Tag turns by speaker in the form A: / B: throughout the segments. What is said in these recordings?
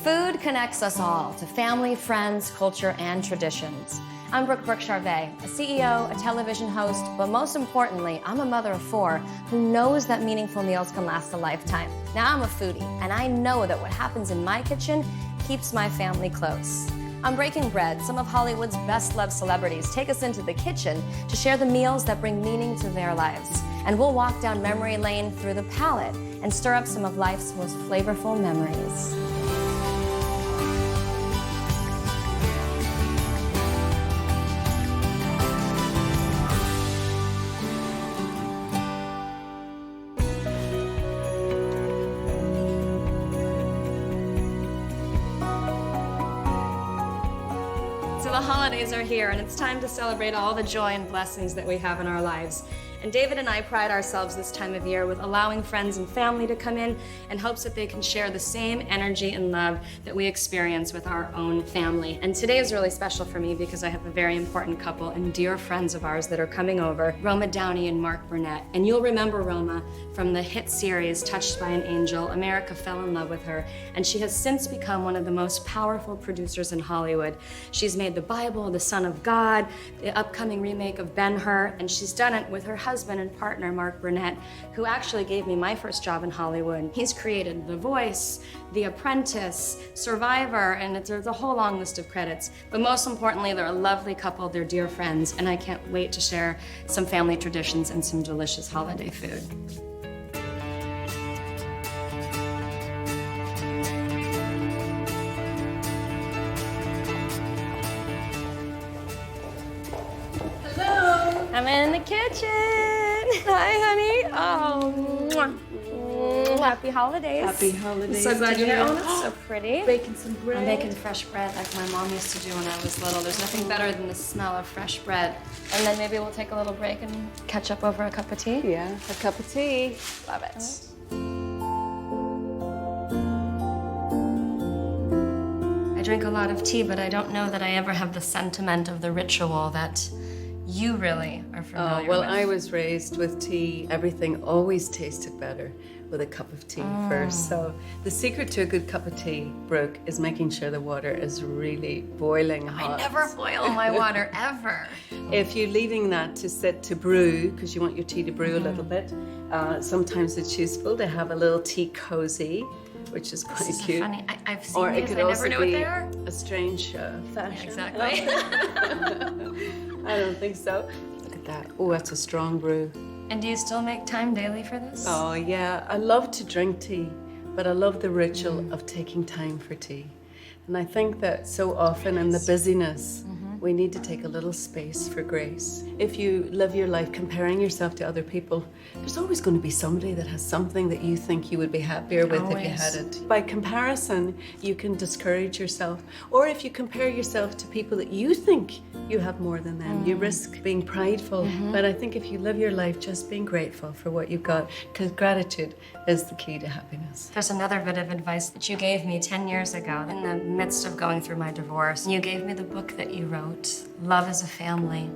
A: Food connects us all to family, friends, culture, and traditions. I'm Brooke Charvet, a CEO, a television host, but most importantly, I'm a mother of 4 who knows that meaningful meals can last a lifetime. Now I'm a foodie, and I know that what happens in my kitchen keeps my family close. On Breaking Bread, some of Hollywood's best-loved celebrities take us into the kitchen to share the meals that bring meaning to their lives. And we'll walk down memory lane through the palate and stir up some of life's most flavorful memories. So the holidays are here, and it's time to celebrate all the joy and blessings that we have in our lives. And David and I pride ourselves this time of year with allowing friends and family to come in in hopes that they can share the same energy and love that we experience with our own family. And today is really special for me because I have a very important couple and dear friends of ours that are coming over, Roma Downey and Mark Burnett. And you'll remember Roma from the hit series Touched by an Angel. America fell in love with her, and she has since become one of the most powerful producers in Hollywood. She's made The Bible, The Son of God, the upcoming remake of Ben-Hur, and she's done it with her husband and partner, Mark Burnett, who actually gave me my first job in Hollywood. He's created The Voice, The Apprentice, Survivor, and there's a whole long list of credits. But most importantly, they're a lovely couple, they're dear friends, and I can't wait to share some family traditions and some delicious holiday food. I'm in the kitchen. Hi, honey. Oh, mwah. Happy holidays.
B: Happy holidays.
A: So glad you're here. Oh, that's so pretty.
B: Baking some bread.
A: I'm making fresh bread like my mom used to do when I was little. There's nothing better than the smell of fresh bread. And then maybe we'll take a little break and catch up over a cup of tea.
B: Yeah, a cup of tea.
A: Love it. I drink a lot of tea, but I don't know that I ever have the sentiment of the ritual that you really are familiar
B: Well,
A: with.
B: I was raised with tea. Everything always tasted better with a cup of tea first. So the secret to a good cup of tea, Brooke, is making sure the water is really boiling hot.
A: I never boil my water, ever.
B: If you're leaving that to sit to brew, because you want your tea to brew a little bit, sometimes it's useful to have a little tea cozy, which is quite
A: This is
B: cute.
A: so funny. I've seen
B: Or
A: these,
B: it could
A: I
B: also
A: never knew
B: be
A: what they are.
B: a strange fashion.
A: Exactly.
B: I don't think so. Look at that. Oh, that's a strong brew.
A: And do you still make time daily for this?
B: Oh, yeah. I love to drink tea, but I love the ritual of taking time for tea. And I think that so often in the busyness, we need to take a little space for grace. If you live your life comparing yourself to other people, there's always going to be somebody that has something that you think you would be happier with if you had it. By comparison, you can discourage yourself. Or if you compare yourself to people that you think you have more than them, you risk being prideful. But I think if you live your life just being grateful for what you've got, because gratitude is the key to happiness.
A: There's another bit of advice that you gave me 10 years ago in the midst of going through my divorce. You gave me the book that you wrote, Love as a Family.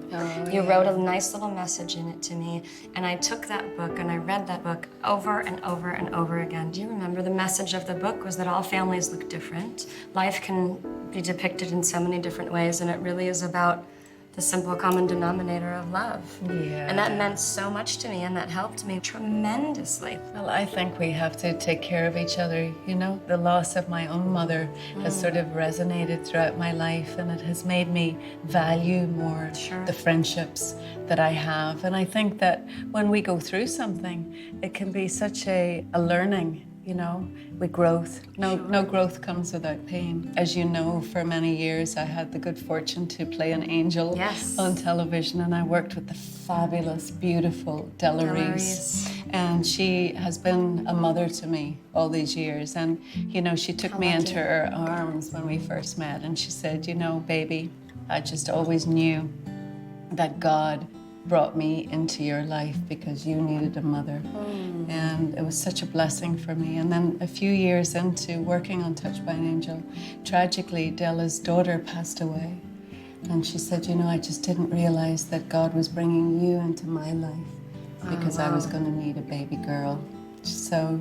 A: You wrote a nice little message in it to me, and I took that book and I read that book over and over and over again. Do you remember the message of the book was that all families look different? Life can be depicted in so many different ways, and it really is about the simple common denominator of love.
B: Yeah.
A: And that meant so much to me, and that helped me tremendously.
B: Well, I think we have to take care of each other. You know, the loss of my own mother has sort of resonated throughout my life, and it has made me value more the friendships that I have. And I think that when we go through something, it can be such a learning, you know, with growth. No growth comes without pain. As you know, for many years, I had the good fortune to play an angel on television, and I worked with the fabulous, beautiful Della Reese. And she has been a mother to me all these years. And, you know, she took me into her arms when we first met, and she said, you know, baby, I just always knew that God brought me into your life because you needed a mother. And it was such a blessing for me. And then a few years into working on Touched by an Angel, tragically, Della's daughter passed away. And she said, you know, I just didn't realize that God was bringing you into my life because I was going to need a baby girl. So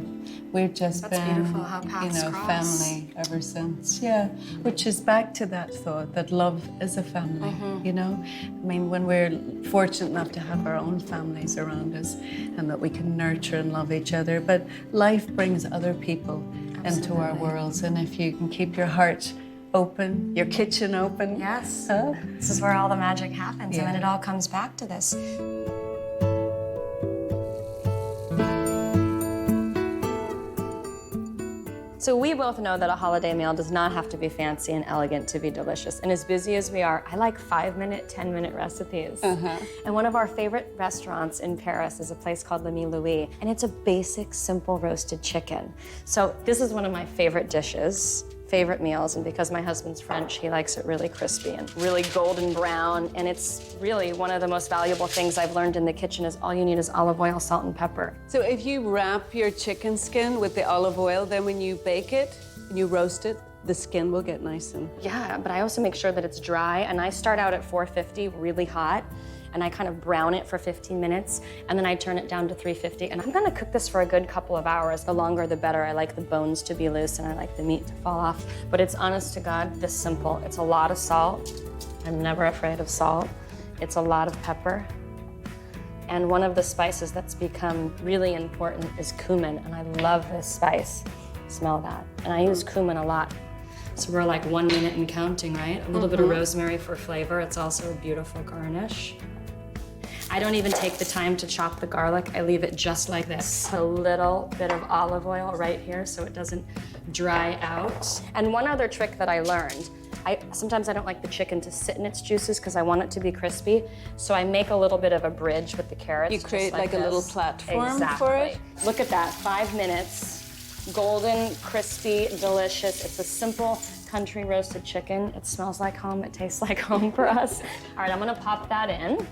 B: We've just
A: That's
B: been,
A: beautiful how paths cross.
B: family ever since. Yeah, which is back to that thought that love is a family, you know? I mean, when we're fortunate enough to have our own families around us and that we can nurture and love each other, but life brings other people into our worlds, and if you can keep your heart open, your kitchen open.
A: Yes. This is where all the magic happens, and then it all comes back to this. So we both know that a holiday meal does not have to be fancy and elegant to be delicious. And as busy as we are, I like 5-minute, 10-minute recipes. And one of our favorite restaurants in Paris is a place called Le Louis, and it's a basic, simple roasted chicken. So this is one of my favorite dishes, favorite meals, and because my husband's French, he likes it really crispy and really golden brown, and it's really one of the most valuable things I've learned in the kitchen is all you need is olive oil, salt, and pepper.
B: So if you wrap your chicken skin with the olive oil, then when you bake it and you roast it, the skin will get nice and...
A: Yeah, but I also make sure that it's dry, and I start out at 450, really hot, and I kind of brown it for 15 minutes, and then I turn it down to 350, and I'm gonna cook this for a good couple of hours. The longer, the better. I like the bones to be loose, and I like the meat to fall off, but it's honest to God, this simple. It's a lot of salt. I'm never afraid of salt. It's a lot of pepper. And one of the spices that's become really important is cumin, and I love this spice. Smell that. And I use cumin a lot. So we're like 1 minute and counting, right? A little bit of rosemary for flavor. It's also a beautiful garnish. I don't even take the time to chop the garlic. I leave it just like this. A little bit of olive oil right here so it doesn't dry out. And one other trick that I learned, sometimes I don't like the chicken to sit in its juices because I want it to be crispy. So I make a little bit of a bridge with the carrots.
B: You create like a little platform for it?
A: Look at that, 5 minutes, golden, crispy, delicious. It's a simple country roasted chicken. It smells like home, it tastes like home for us. All right, I'm gonna pop that in.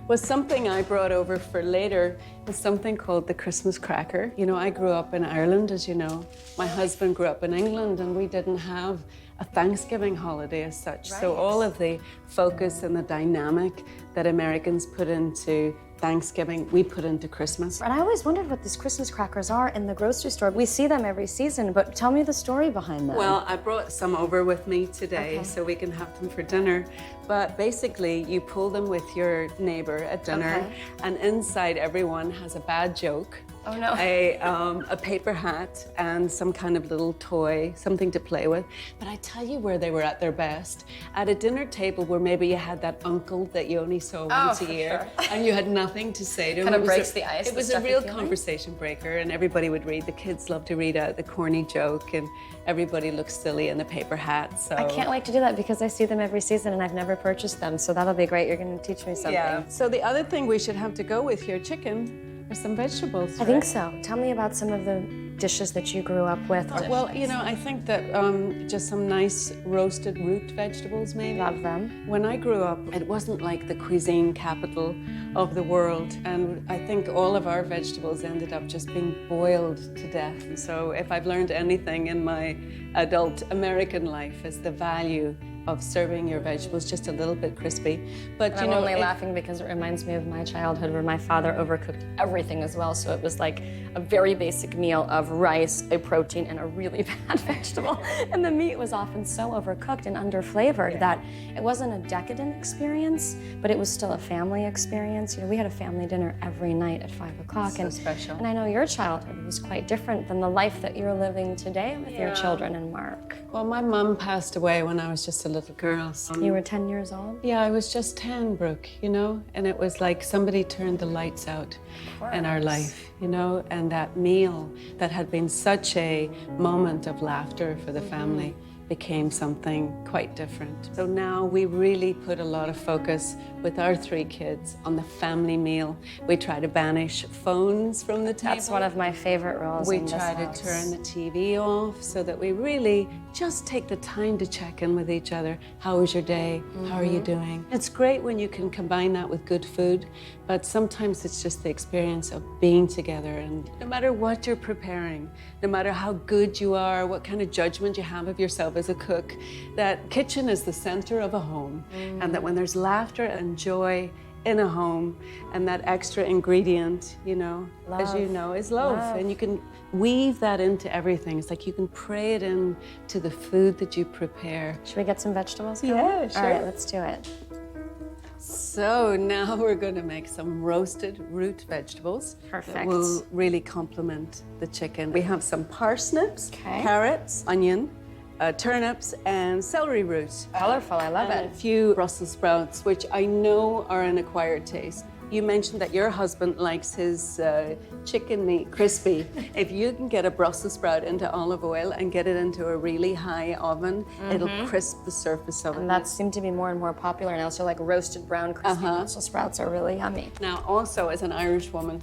B: Well, something I brought over for later is something called the Christmas cracker. You know, I grew up in Ireland, as you know. My husband grew up in England, and we didn't have a Thanksgiving holiday as such.
A: Right.
B: So all of the focus and the dynamic that Americans put into Thanksgiving, we put into Christmas.
A: And I always wondered what these Christmas crackers are in the grocery store. We see them every season, but tell me the story behind them.
B: Well, I brought some over with me today so we can have them for dinner. But basically, you pull them with your neighbor at dinner, and inside everyone has a bad joke.
A: Oh no.
B: A paper hat and some kind of little toy, something to play with. But I tell you where they were at their best. At a dinner table where maybe you had that uncle that you only saw once a year, and you had nothing to say to him.
A: Kind of breaks the ice.
B: It was a real conversation breaker, and everybody would read. The kids love to read out the corny joke, and everybody looks silly in the paper hat. So
A: I can't wait to do that because I see them every season and I've never purchased them, so that'll be great. You're going to teach me something.
B: Yeah. So the other thing we should have to go with your chicken are some vegetables.
A: I think so. Tell me about some of the dishes that you grew up with.
B: Well, you know, I think that just some nice roasted root vegetables, maybe.
A: Love them.
B: When I grew up, it wasn't like the cuisine capital of the world, and I think all of our vegetables ended up just being boiled to death. So if I've learned anything in my adult American life, is the value of serving your vegetables just a little bit crispy. But you
A: I'm
B: know,
A: only laughing because it reminds me of my childhood where my father overcooked everything as well. So it was like a very basic meal of rice, a protein, and a really bad vegetable. And the meat was often so overcooked and underflavored that it wasn't a decadent experience, but it was still a family experience. You know, we had a family dinner every night at 5 o'clock.
B: So special.
A: And I know your childhood was quite different than the life that you're living today with your children and Mark.
B: Well, my mom passed away when I was just a little girl. So
A: You were 10 years old?
B: yeah, I was just 10, Brooke, you know? And it was like somebody turned the lights out in our life, you know? And that meal that had been such a moment of laughter for the family became something quite different. So now we really put a lot of focus with our 3 kids on the family meal. We try to banish phones from the table.
A: That's one of my favorite rules
B: We
A: in this
B: try
A: house.
B: to turn the TV off so that we really just take the time to check in with each other. How was your day? How are you doing? It's great when you can combine that with good food, but sometimes it's just the experience of being together. And no matter what you're preparing, no matter how good you are, what kind of judgment you have of yourself as a cook, that kitchen is the center of a home. And that when there's laughter and joy
C: in a home, and that extra ingredient, you know, as you know, is love. And you can weave that into everything. It's like you can pray it into the food that you prepare.
A: Should we get some vegetables going?
C: Yeah, sure.
A: All right, let's do it.
C: So now we're going to make some roasted root vegetables.
A: Perfect.
C: That will really complement the chicken. We have some parsnips,
A: Okay.
C: carrots, onion, turnips, and celery roots.
A: Colorful, I love
C: And
A: it.
C: a few Brussels sprouts, which I know are an acquired taste. You mentioned that your husband likes his chicken meat crispy. If you can get a Brussels sprout into olive oil and get it into a really high oven, it'll crisp the surface of it.
A: And that seemed to be more and more popular now. So like roasted brown crispy Brussels sprouts are really yummy.
C: Now, also as an Irish woman,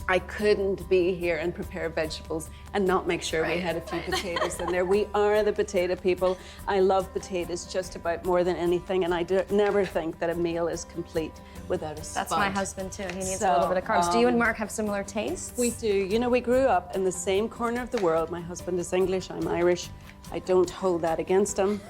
C: I couldn't be here and prepare vegetables and not make sure we had a few potatoes in there. We are the potato people. I love potatoes just about more than anything, and I never think that a meal is complete without a spud.
A: That's my husband too. He needs a little bit of carbs. Do you and Mark have similar tastes?
C: We do. You know, we grew up in the same corner of the world. My husband is English, I'm Irish. I don't hold that against him.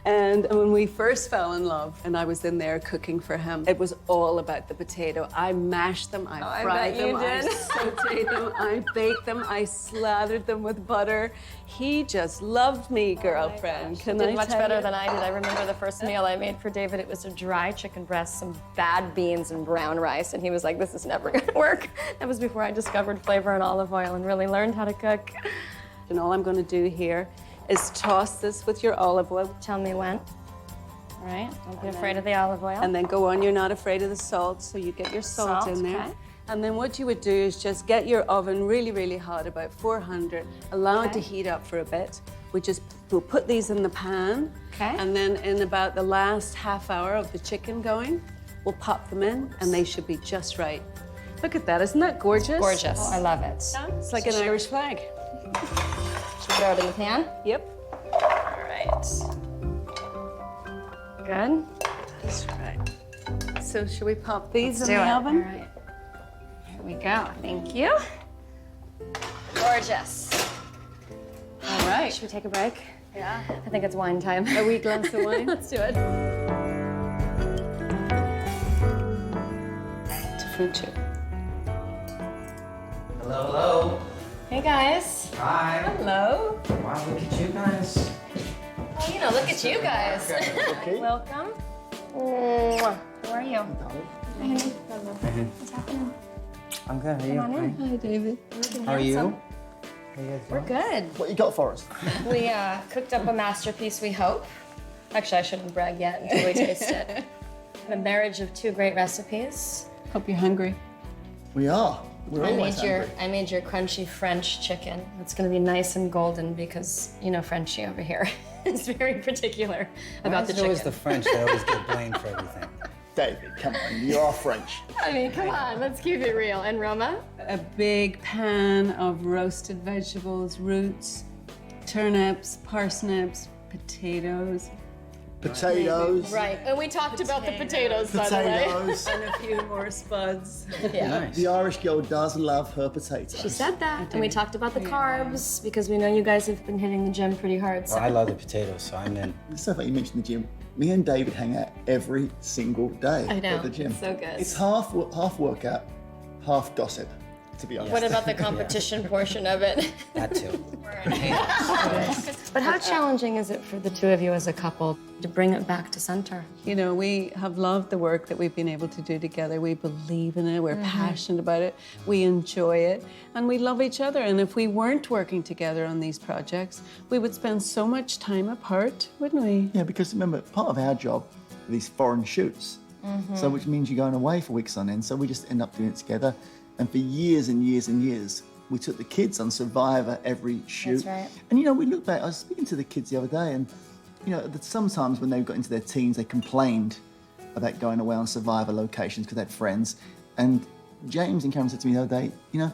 C: And when we first fell in love and I was in there cooking for him, it was all about the potato. I mashed them, I fried them, I sauteed them, I baked them, I slathered them with butter. He just loved me, girlfriend. Can I
A: did much
C: tell
A: better
C: you?
A: than I did. I remember the first meal I made for David, it was a dry chicken breast, some bad beans and brown rice, and he was like, this is never gonna work. That was before I discovered flavor and olive oil and really learned how to cook.
C: And all I'm gonna do here is toss this with your olive oil.
A: Tell me when. All right, don't be afraid of the olive oil.
C: And then go on, you're not afraid of the salt, so you get your salt in there.
A: okay.
C: And then what you would do is just get your oven really, really hot, about 400, allow it to
A: Okay.
C: heat up for a bit. We'll put these in the pan.
A: Okay.
C: And then in about the last half hour of the chicken going, we'll pop them in and they should be just right. Look at that, isn't that gorgeous?
A: Gorgeous. I love it.
C: It's like an Irish flag.
A: Should we throw it in the pan?
C: Yep.
A: All right. Good.
C: That's right. So should we pop these
A: Let's
C: in
A: do
C: the
A: it.
C: oven?
A: All right. Here we go. Thank you. Gorgeous.
C: All right.
A: Should we take a break?
C: Yeah.
A: I think it's wine time.
C: A wee glass of wine.
A: Let's do it.
C: Fruit chip.
D: Hello, hello.
A: Hey guys.
D: Hi.
A: Hello.
D: Wow, look at you guys.
A: Well, you know, look at you guys. Welcome. Mwah. How are you? Hi, honey. What's happening?
D: I'm good. How are you?
A: Come on in.
C: Hi, David.
D: How are you?
A: Handsome.
D: How you guys
A: We're
D: doing?
A: good.
E: What you got for us?
A: We cooked up a masterpiece, we hope. Actually, I shouldn't brag yet until we taste it. A marriage of two great recipes.
C: Hope you're hungry.
E: We are. We're
A: I
E: always
A: made
E: hungry.
A: I made your crunchy French chicken. It's gonna be nice and golden because you know Frenchie over here is very particular about the
D: It's always
A: chicken.
D: the French that always get blamed for everything.
E: David, come on, you are French.
A: I mean, come on, let's keep it real. And Roma?
C: A big pan of roasted vegetables, roots, turnips, parsnips, potatoes,
E: Potatoes.
A: Right, and we talked about the potatoes, by the way.
E: Potatoes.
C: and a few more spuds.
D: Nice.
E: The Irish girl does love her potatoes.
A: She said that. And we talked about the carbs because we know you guys have been hitting the gym pretty hard. So
D: Well, I love the potatoes, so I'm in.
E: It's so funny you mentioned the gym. Me and David hang out every single day
A: I know,
E: at the gym.
A: it's so good.
E: It's half workout, half gossip, to be honest.
A: what about the competition portion of it?
D: That too.
A: But how challenging is it for the two of you as a couple to bring it back to center?
C: You know, we have loved the work that we've been able to do together. We believe in it, we're passionate about it, we enjoy it, and we love each other. And if we weren't working together on these projects, we would spend so much time apart, wouldn't we?
E: Yeah, because remember, part of our job are these foreign shoots. So which means you're going away for weeks on end. So we just end up doing it together. And for years and years and years, we took the kids on Survivor every shoot.
A: That's right.
E: And you know, we look back, I was speaking to the kids the other day, and you know, that sometimes when they got into their teens, they complained about going away on Survivor locations because they had friends. And James and Cameron said to me the other day, you know,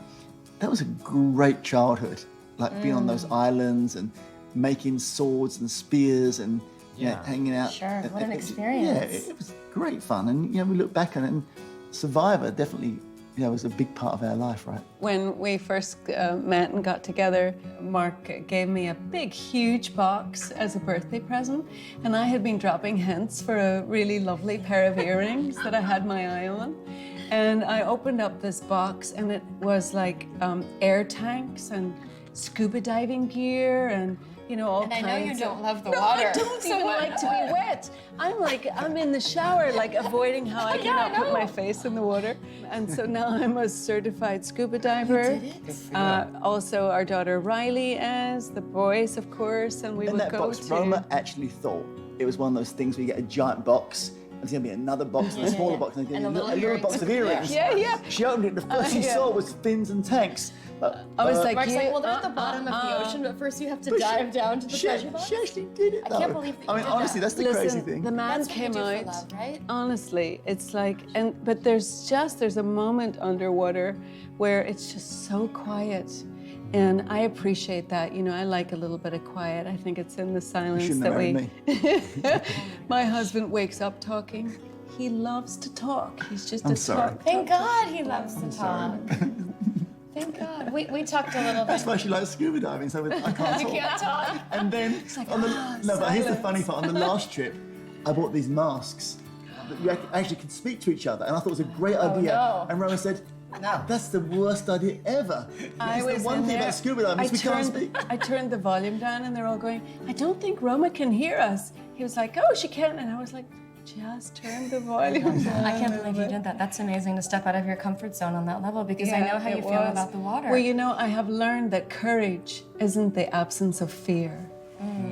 E: that was a great childhood. Like being on those islands and making swords and spears and you know,
D: Yeah.
E: hanging out.
A: Sure, what an
E: Yeah,
A: experience.
E: it was great fun. And you know, we look back on it, and Survivor definitely you know, was a big part of our life, right?
B: When we first met and got together, Mark gave me a big, huge box as a birthday present, and I had been dropping hints for a really lovely pair of earrings that I had my eye on. And I opened up this box, and it was like air tanks and scuba diving gear and, you know, all kinds of...
A: And I know you don't love the
B: No,
A: water.
B: I don't even like to be wet. I'm in the shower, like avoiding how I cannot put my face in the water. And so now I'm a certified scuba diver.
A: You did it?
B: Also, our daughter Riley is, the boys, of course, and we
E: In
B: would
E: that
B: go
E: box,
B: to...
E: Roma actually thought it was one of those things where you get a giant box, and there's going to be another box and a smaller box, and
A: And a
E: a
A: little
E: little
A: earrings.
E: box of earrings.
B: Yeah, yeah.
E: She opened it, the first she
B: Yeah.
E: saw was fins and tanks.
B: I was like,
A: Mark's
B: you-
A: like, well, they're at the bottom of the ocean, but first you have to
E: But
A: dive down to the
E: she,
A: treasure box.
E: She actually did it,
A: I
E: though.
A: can't believe that you
E: I mean,
A: did
E: honestly,
A: that.
E: that's the
B: Listen,
E: crazy thing.
B: the man
A: That's what you
B: came
A: do for
B: out.
A: love, right?
B: Honestly, it's like, but there's a moment underwater where it's just so quiet. And I appreciate that. You know, I like a little bit of quiet. I think it's in the silence
E: shouldn't
B: that
E: have
B: we...
E: married
B: My husband wakes up talking. He loves to talk. He's just
E: I'm
B: a
E: sorry.
B: talk.
A: Thank God he loves to talk. Thank God. We talked a little bit.
E: That's why she likes scuba diving, so I can't
A: You
E: talk.
A: can't talk.
E: And then, on the, no, but here's the funny part. On the last trip, I bought these masks that you actually could speak to each other, and I thought it was a great idea.
A: no.
E: And Roma said, "No, that's the worst idea ever."
B: I
E: It's
B: was
E: the one
B: in
E: thing
B: there.
E: about scuba diving is we can't speak.
B: I turned the volume down, and they're all going, "I don't think Roma can hear us." He was like, "Oh, she can," and I was like, "Just turn the volume down."
A: I can't believe you did that. That's amazing to step out of your comfort zone on that level because I know how you
B: it
A: feel
B: was.
A: about the water.
B: Well, you know, I have learned that courage isn't the absence of fear.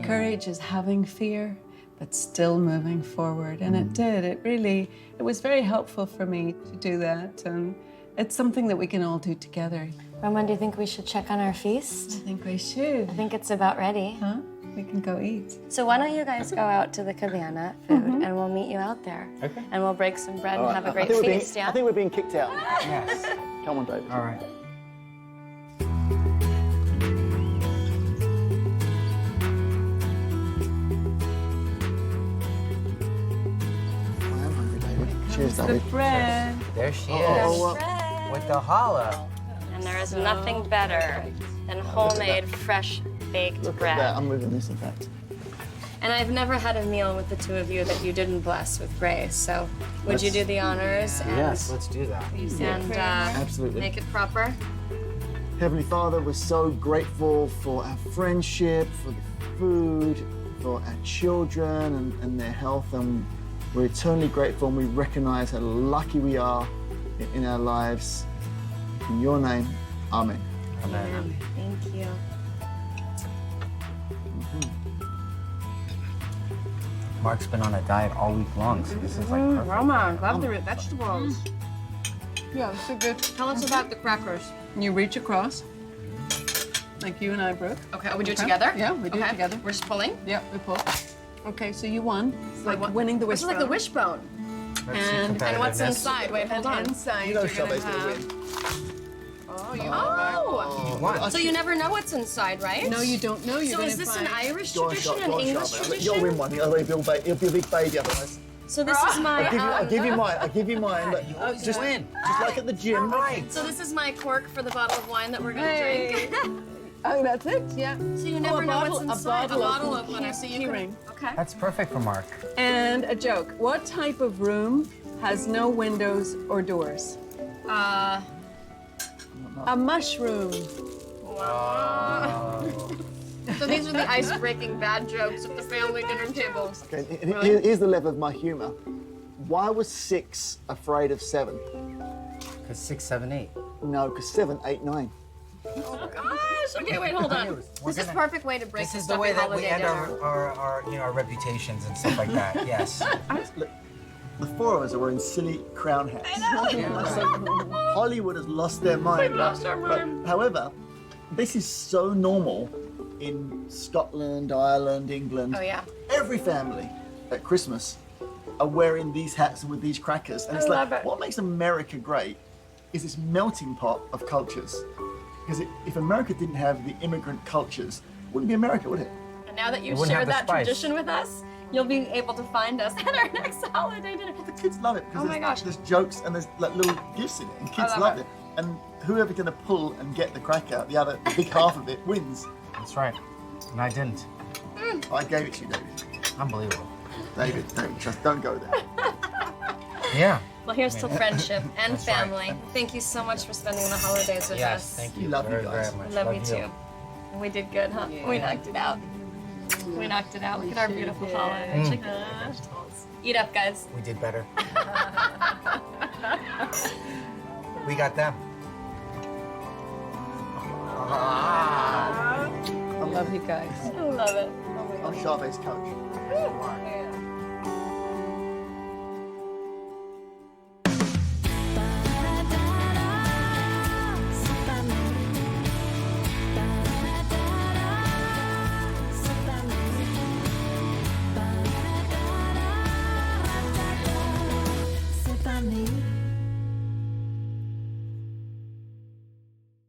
B: Courage is having fear, but still moving forward. And it did. It was very helpful for me to do that. And it's something that we can all do together.
A: Roman, do you think we should check on our feast?
B: I think we should.
A: I think it's about ready.
B: Huh? We can go eat.
A: So why don't you guys go out to the cabana food and we'll meet you out there.
D: Okay.
A: And we'll break some bread and have a
E: I
A: great
E: think we're
A: feast,
E: being,
A: yeah?
E: I think we're being kicked out.
D: Yes.
E: Come on, David.
D: All right.
E: I am hungry, David. Cheers,
B: The
E: David.
B: bread.
D: There she
E: Oh,
D: is. With the hollow.
A: And there is nothing better than homemade, fresh baked
E: Look
A: bread.
E: at that. I'm moving this, in fact.
A: And I've never had a meal with the two of you that you didn't bless with grace. So would you do the honors and,
D: Yes, let's do that.
A: and
E: Absolutely.
A: make it proper?
E: Heavenly Father, we're so grateful for our friendship, for the food, for our children and their health, and we're eternally grateful, and we recognize how lucky we are in our lives. In your name, amen.
D: Amen.
A: Thank you.
D: Mark's been on a diet all week long, so this is like perfect.
A: Roma, love the root vegetables.
B: Yeah, it's so good.
A: Tell us about the crackers.
B: You reach across, like you and I, Brooke.
A: Okay, we do it together?
B: Yeah, we do it
A: Okay.
B: together.
A: We're just pulling?
B: Yeah, we pull. Okay, so you won. It's like
A: What?
B: winning the
A: This is like the wishbone.
D: Let's see
B: And
A: And what's
D: competitiveness.
A: inside? Wait, hold on.
B: Inside,
E: You know
B: you're gonna
E: Charvet's gonna
B: have...
E: win.
B: Oh, you
A: Oh!
D: You won.
A: So you never know what's inside, right?
B: No, you don't know. You're
A: So
B: gonna
A: is this an
B: find...
A: Irish
E: Go on,
A: tradition,
E: Char-
A: an
E: go on,
A: English
E: Charvet. You'll win
A: tradition?
E: one. It'll be a big baby otherwise.
A: So this is my.
E: I'll give you mine. I'll give you mine. Look,
D: always
E: just
D: win.
E: Just like at the gym.
D: Right.
A: So this is my cork for the bottle of wine that we're gonna
B: Hey.
A: drink.
B: Oh, that's it? Yeah.
A: So you never know what's inside. A bottle
B: of
A: opener, so you
B: keyring.
A: can. Okay.
D: That's perfect for Mark.
B: And a joke. What type of room has no windows or doors?
A: Uh.
B: A mushroom.
A: So these are the ice-breaking bad jokes at the family dinner table.
E: Okay, here's the level of my humor. Why was 6 afraid of 7?
D: Because 6, 7, 8.
E: No, because 7, 8, 9.
A: Oh gosh. Okay, wait, hold on. This is perfect way to break
D: This
A: the
D: is the
A: stuffy
D: way that we
A: holiday
D: end
A: dinner.
D: our reputations and stuff like that. Yes.
E: Look, the 4 of us are wearing silly crown hats. So Hollywood has lost their mind.
A: We lost our
E: But,
A: mind.
E: however, this is so normal in Scotland, Ireland, England.
A: Oh yeah.
E: Every family at Christmas are wearing these hats and with these crackers. And it's
A: love
E: like,
A: it.
E: what makes America great is this melting pot of cultures. Because if America didn't have the immigrant cultures, it wouldn't be America, would it?
A: And now that you've
D: wouldn't have
A: shared
D: the
A: that
D: spice.
A: tradition with us, you'll be able to find us at our next holiday dinner.
E: The kids love it because
A: Oh my gosh.
E: there's jokes and there's like little gifts in it, and kids love it. And whoever's going to pull and get the crack out, the big half of it, wins.
D: That's right. And I didn't.
E: I gave it to you, David.
D: Unbelievable.
E: David, just don't go there.
D: Yeah.
A: Well, here's to friendship and
D: That's right.
A: family. Thank you so much for spending the holidays with
D: Yes,
A: us.
D: thank you.
E: We love you
D: very,
E: guys.
D: very much.
A: We love you too. And we did good, huh? We knocked it out. We knocked it out. Look at our beautiful holiday. Check the vegetables. Eat up, guys.
D: We did better. We got them.
B: I love you guys.
A: I love it.
E: I'm Charvet's coach.